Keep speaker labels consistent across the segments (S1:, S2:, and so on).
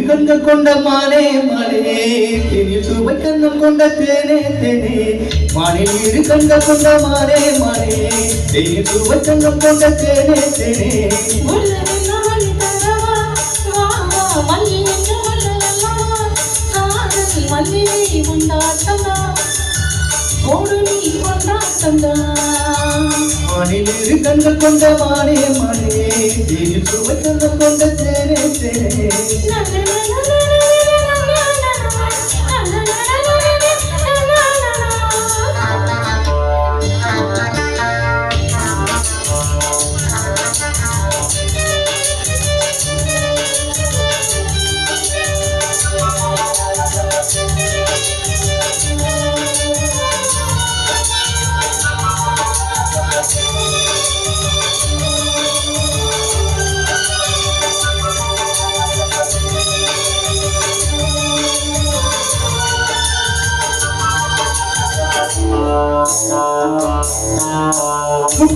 S1: கண்கள் கொண்ட மானே மானே தேனில் சுவை கண்ணம் கொண்ட தேனே தேனே மானில் இரு கண்கள் கொண்ட மானே மானே தேனில் சுவை கண்ணம் கொண்ட தேனே தேனே மானில் இரு கண்கள் கொண்ட மானே மானே தேனில் சுவை கண்ணம் கொண்ட தேனே தேனே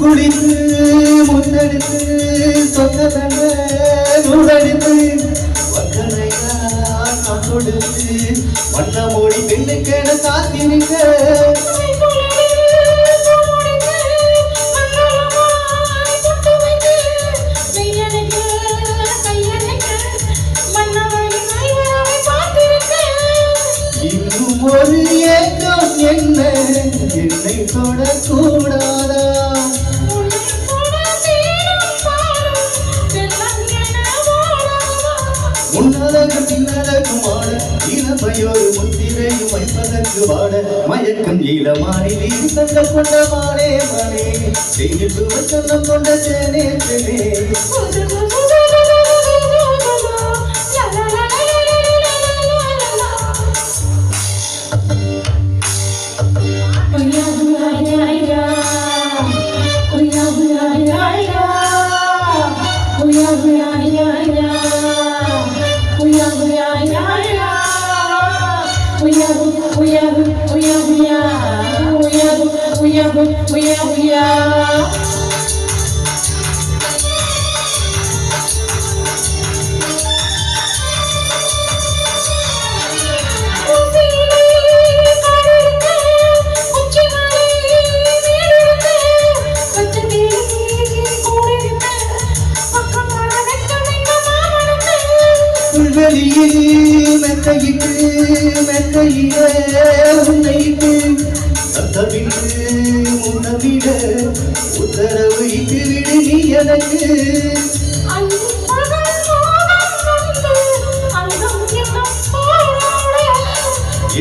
S1: குளித்து முன்னெடுத்து சொந்ததங்க நூலெடுத்து வக்கனையா நான் கொடுத்து வண்ண மொழி பெண்ணுக்கென காத்திருக்க இன்னும் ஒரு ஏக்கம் என்ன என்னை தொடக்கூடாதா முன்னழகு பின்னழகும் ஆட இளமையோடு முத்திரையும் வைப்பதற்கு வாட மயக்கம் ஈழமானில் இருந்த கொண்ட மானே மானே செய்து சுவச்சனம் கொண்ட தேனே தேனே மெத்தையிட்டு மெத்தையிலே உன்னையிட்டு சத்தமிட்டு முன்னவிட உத்தரவு இட்டு விடு நீ எனக்கு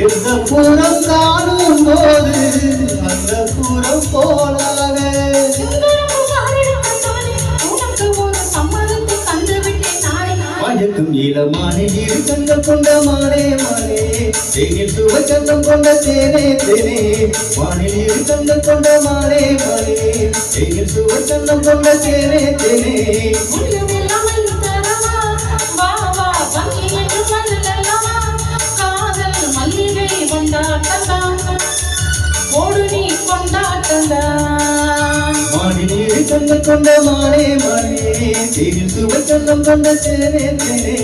S1: எந்த புறம் காணும் போது அந்த புறம் போலாக மயக்கும் ஈழமானில் இரு கண்கள் கொண்ட மானே மானே தேனில் சுவை கண்ணம் கொண்ட தேனே தேனே மானில் இரு கண்கள் கொண்ட மானே மானே தேனில் சுவை கண்ணம் கொண்ட தேனே தேனே மானில் இரு கண்கள் கொண்ட மானே மானே தேனில் சுவை கண்ணம் கொண்ட தேனே தேனே